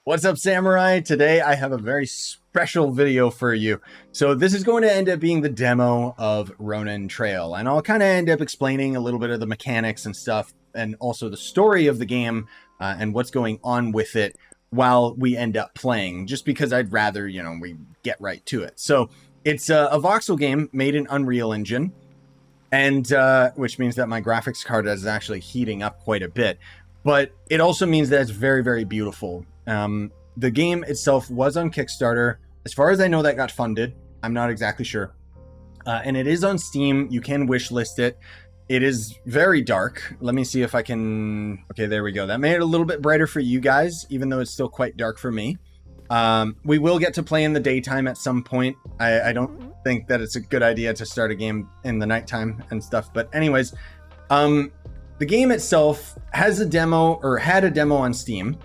What's up, Samurai? Today I have a very special video for you. So this is going to end up being the demo of Ronin Trail, and I'll kind of end up explaining a little bit of the mechanics and stuff, and also the story of the game and what's going on with it while we end up playing, just because I'd rather, we get right to it. So it's a voxel game made in Unreal Engine, and which means that my graphics card is actually heating up quite a bit. But it also means that it's very, very beautiful. The game itself was on Kickstarter. As far as I know, that got funded. I'm not exactly sure. And it is on Steam. You can wishlist it. It is very dark. Let me see if I can... Okay, there we go. That made it a little bit brighter for you guys, even though it's still quite dark for me. We will get to play in the daytime at some point. I don't think that it's a good idea to start a game in the nighttime and stuff. But anyways, the game itself has a demo, or had a demo on Steam,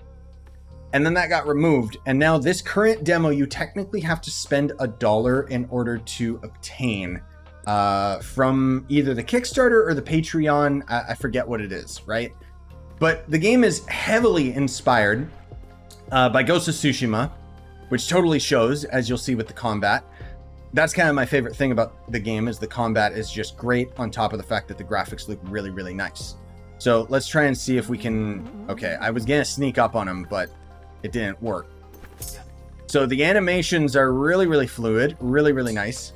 and then that got removed. And now this current demo, you technically have to spend $1 in order to obtain from either the Kickstarter or the Patreon. I forget what it is, right? But the game is heavily inspired by Ghost of Tsushima, which totally shows, as you'll see with the combat. That's kind of my favorite thing about the game, is the combat is just great, on top of the fact that the graphics look really, really nice. So let's try and see if we can... Okay, I was gonna sneak up on him, but it didn't work. So the animations are really, really fluid, really, really nice.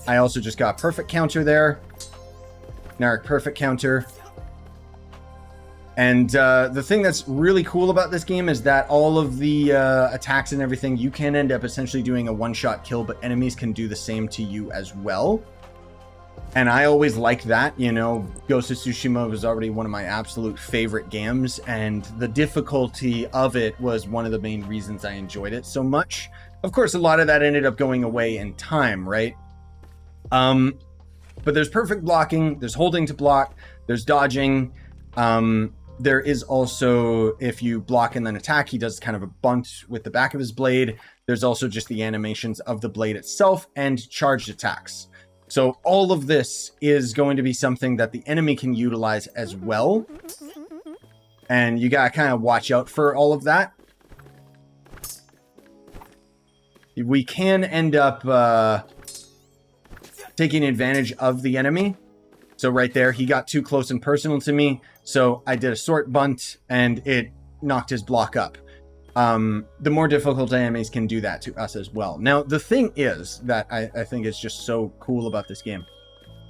I also just got a perfect counter there. Narc perfect counter. And the thing that's really cool about this game is that all of the attacks and everything, you can end up essentially doing a one-shot kill, but enemies can do the same to you as well. And I always like that, Ghost of Tsushima was already one of my absolute favorite games, and the difficulty of it was one of the main reasons I enjoyed it so much. Of course, a lot of that ended up going away in time, right? But there's perfect blocking, there's holding to block, there's dodging. There is also, if you block and then attack, he does kind of a bunt with the back of his blade. There's also just the animations of the blade itself and charged attacks. So all of this is going to be something that the enemy can utilize as well. And you gotta kind of watch out for all of that. We can end up taking advantage of the enemy. So right there, he got too close and personal to me. So I did a sword bunt and it knocked his block up. The more difficult enemies can do that to us as well. Now, the thing is that I think is just so cool about this game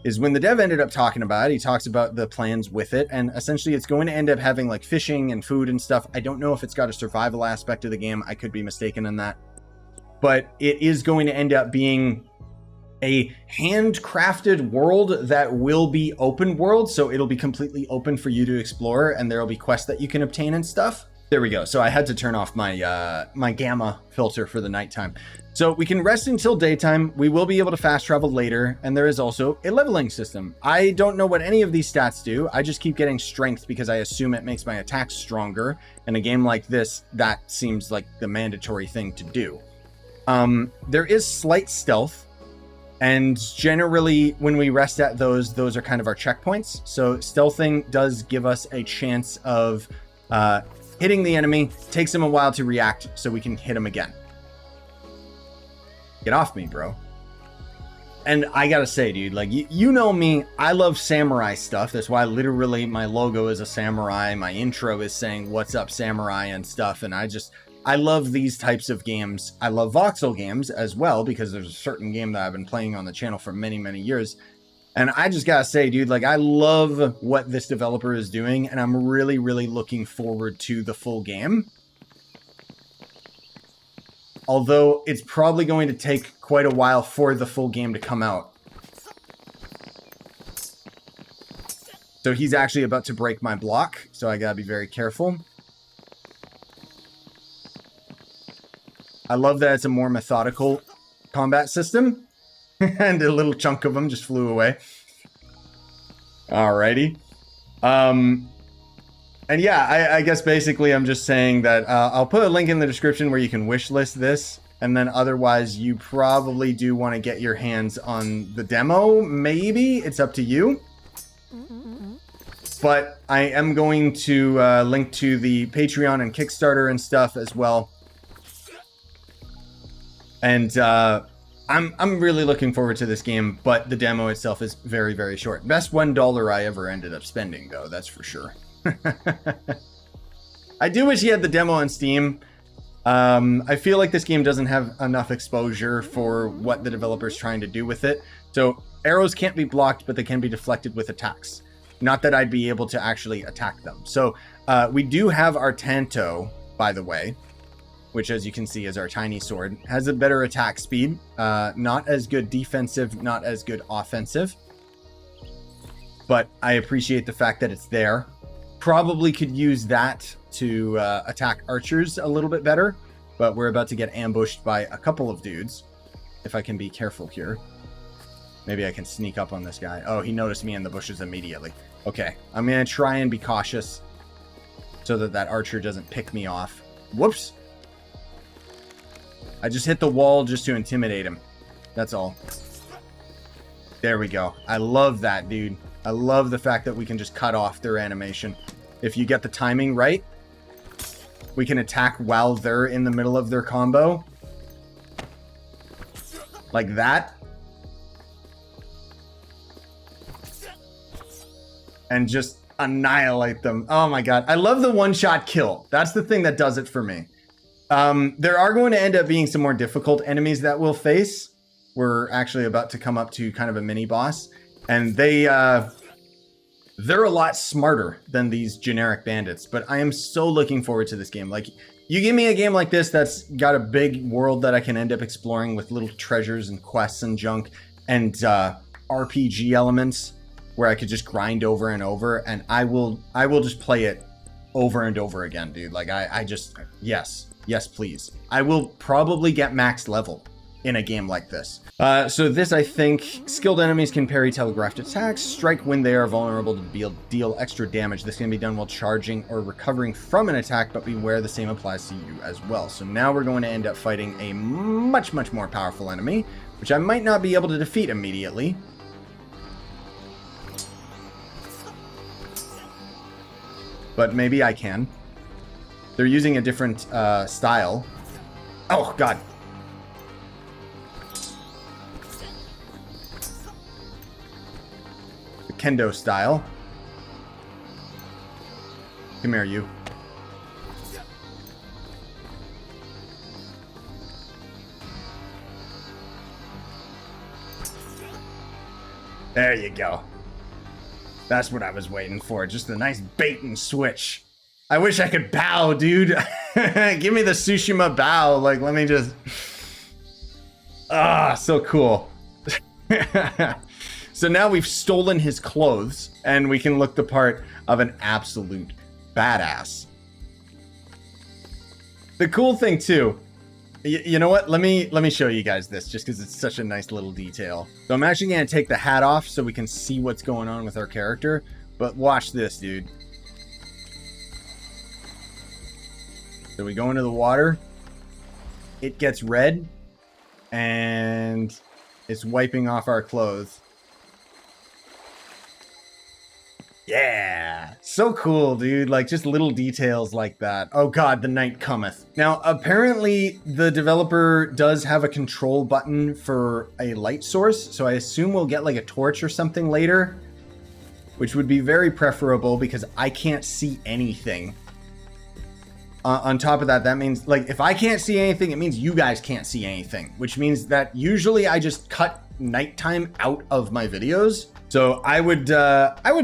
is when the dev ended up talking about it, he talks about the plans with it, and essentially it's going to end up having like fishing and food and stuff. I don't know if it's got a survival aspect of the game. I could be mistaken in that. But it is going to end up being a handcrafted world that will be open world. So it'll be completely open for you to explore, and there'll be quests that you can obtain and stuff. There we go. So I had to turn off my my gamma filter for the nighttime. So we can rest until daytime. We will be able to fast travel later. And there is also a leveling system. I don't know what any of these stats do. I just keep getting strength because I assume it makes my attacks stronger. In a game like this, that seems like the mandatory thing to do. There is slight stealth. And generally, when we rest at those are kind of our checkpoints. So stealthing does give us a chance of... hitting the enemy. Takes him a while to react, so we can hit him again. Get off me, bro. And I gotta say, dude, like, you know me, I love samurai stuff. That's why literally my logo is a samurai. My intro is saying, "What's up, samurai?" and stuff. And I love these types of games. I love voxel games as well, because there's a certain game that I've been playing on the channel for many, many years. And I just gotta say, dude, like, I love what this developer is doing, and I'm really, really looking forward to the full game. Although it's probably going to take quite a while for the full game to come out. So he's actually about to break my block, so I gotta be very careful. I love that it's a more methodical combat system. And a little chunk of them just flew away. Alrighty. And yeah, I guess basically I'm just saying that I'll put a link in the description where you can wishlist this. And then otherwise, you probably do want to get your hands on the demo. Maybe. It's up to you. But I am going to link to the Patreon and Kickstarter and stuff as well. And I'm really looking forward to this game, but the demo itself is very, very short. Best $1 I ever ended up spending, though, that's for sure. I do wish he had the demo on Steam. I feel like this game doesn't have enough exposure for what the developer's trying to do with it. So arrows can't be blocked, but they can be deflected with attacks. Not that I'd be able to actually attack them. So we do have our Tanto, by the way, which, as you can see, is our tiny sword. Has a better attack speed. Not as good defensive, not as good offensive. But I appreciate the fact that it's there. Probably could use that to attack archers a little bit better. But we're about to get ambushed by a couple of dudes. If I can be careful here. Maybe I can sneak up on this guy. Oh, he noticed me in the bushes immediately. Okay, I'm going to try and be cautious so that that archer doesn't pick me off. Whoops. I just hit the wall just to intimidate him. That's all. There we go. I love that, dude. I love the fact that we can just cut off their animation. If you get the timing right, we can attack while they're in the middle of their combo. Like that. And just annihilate them. Oh my god. I love the one-shot kill. That's the thing that does it for me. There are going to end up being some more difficult enemies that we'll face. We're actually about to come up to kind of a mini boss. And they're a lot smarter than these generic bandits. But I am so looking forward to this game. Like, you give me a game like this that's got a big world that I can end up exploring with little treasures and quests and junk. And RPG elements where I could just grind over and over, and I will just play it over and over again, dude. Like I just, yes, please. I will probably get max level in a game like this. So this, I think, skilled enemies can parry telegraphed attacks, strike when they are vulnerable to deal extra damage. This can be done while charging or recovering from an attack, but beware the same applies to you as well. So now we're going to end up fighting a much, much more powerful enemy, which I might not be able to defeat immediately. But maybe I can. They're using a different style. Oh, God. The kendo style. Come here, you. There you go. That's what I was waiting for. Just a nice bait and switch. I wish I could bow, dude. Give me the Tsushima bow. Like, let me just... Ah, so cool. So now we've stolen his clothes, and we can look the part of an absolute badass. The cool thing, too... You know what? Let me show you guys this, just because it's such a nice little detail. So I'm actually going to take the hat off so we can see what's going on with our character. But watch this, dude. So we go into the water. It gets red. And it's wiping off our clothes. Yeah, so cool, dude. Like, just little details like that. Oh god, the night cometh. Now, apparently, the developer does have a control button for a light source, so I assume we'll get like a torch or something later, which would be very preferable because I can't see anything. On top of that, that means, like, if I can't see anything, it means you guys can't see anything, which means that usually I just cut nighttime out of my videos. So I would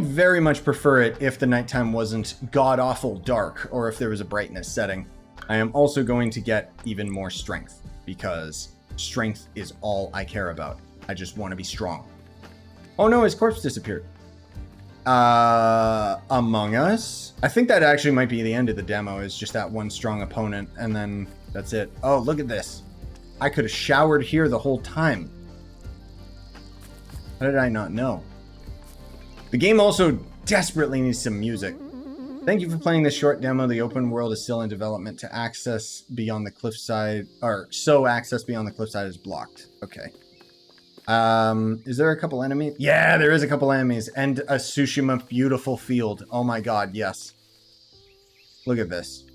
very much prefer it if the nighttime wasn't god-awful dark, or if there was a brightness setting. I am also going to get even more strength, because strength is all I care about. I just want to be strong. Oh no, his corpse disappeared. Among Us? I think that actually might be the end of the demo, is just that one strong opponent, and then that's it. Oh, look at this. I could have showered here the whole time. How did I not know? The game also desperately needs some music. Thank you for playing this short demo. The open world is still in development to access beyond the cliffside, or so access beyond the cliffside is blocked. Okay. Is there a couple enemies? Yeah, there is a couple enemies, and a Tsushima beautiful field. Oh my god, yes. Look at this.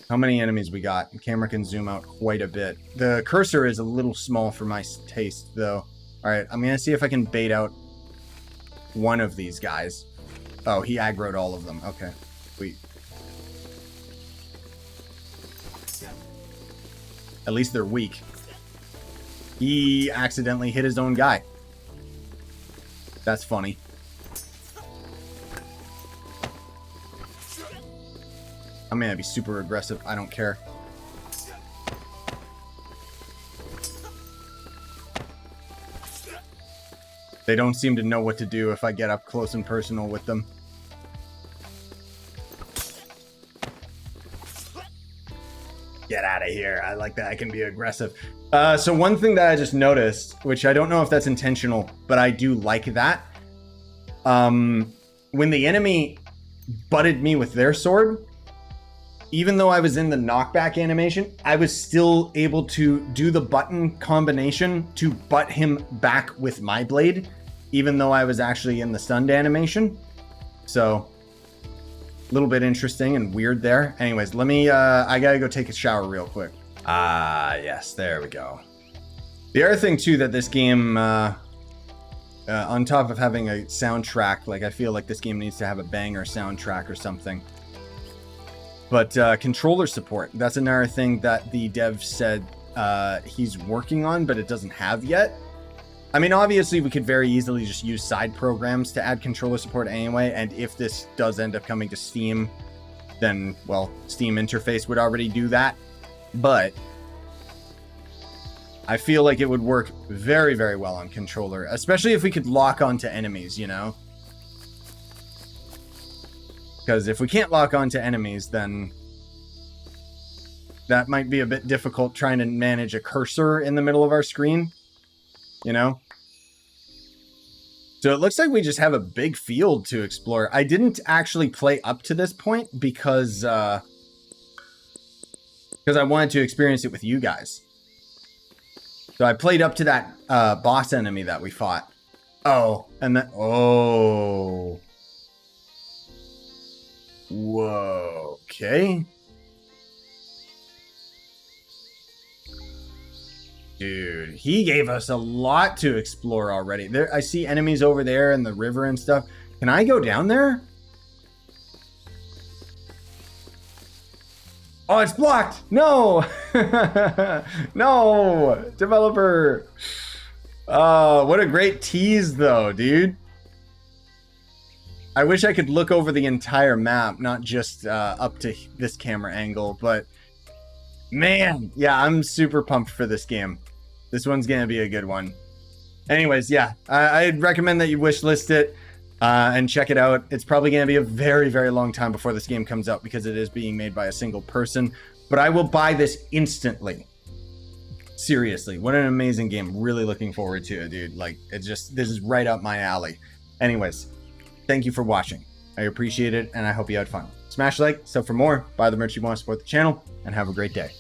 How many enemies we got? The camera can zoom out quite a bit. The cursor is a little small for my taste, though. All right, I'm gonna see if I can bait out one of these guys. Oh, he aggroed all of them. Okay, sweet. At least they're weak. He accidentally hit his own guy. That's funny. I'm gonna be super aggressive. I don't care. They don't seem to know what to do if I get up close and personal with them. Get out of here. I like that I can be aggressive. So one thing that I just noticed, which I don't know if that's intentional, but I do like that. When the enemy butted me with their sword, even though I was in the knockback animation, I was still able to do the button combination to butt him back with my blade, even though I was actually in the stunned animation. So a little bit interesting and weird there. Anyways, let me, I gotta go take a shower real quick. Ah, yes, there we go. The other thing too that this game, on top of having a soundtrack, like I feel like this game needs to have a banger soundtrack or something. But controller support, that's another thing that the dev said he's working on, but it doesn't have yet. I mean, obviously we could very easily just use side programs to add controller support anyway, and if this does end up coming to Steam, then, well, Steam interface would already do that. But I feel like it would work very, very well on controller, especially if we could lock onto enemies, you know? Because if we can't lock onto enemies, then that might be a bit difficult trying to manage a cursor in the middle of our screen, you know? So it looks like we just have a big field to explore. I didn't actually play up to this point because I wanted to experience it with you guys. So I played up to that boss enemy that we fought. Oh, and then, oh. Whoa, okay. Dude, he gave us a lot to explore already. There, I see enemies over there in the river and stuff. Can I go down there? Oh, it's blocked. No. No, developer. Oh, what a great tease though, dude. I wish I could look over the entire map, not just up to this camera angle, but man, yeah, I'm super pumped for this game. This one's gonna be a good one. Anyways, yeah, I'd recommend that you wishlist it and check it out. It's probably gonna be a very, very long time before this game comes out because it is being made by a single person, but I will buy this instantly. Seriously, what an amazing game. Really looking forward to it, dude. Like, it's just, this is right up my alley. Anyways, thank you for watching. I appreciate it, and I hope you had fun. Smash like, sub for more, buy the merch you want to support the channel, and have a great day.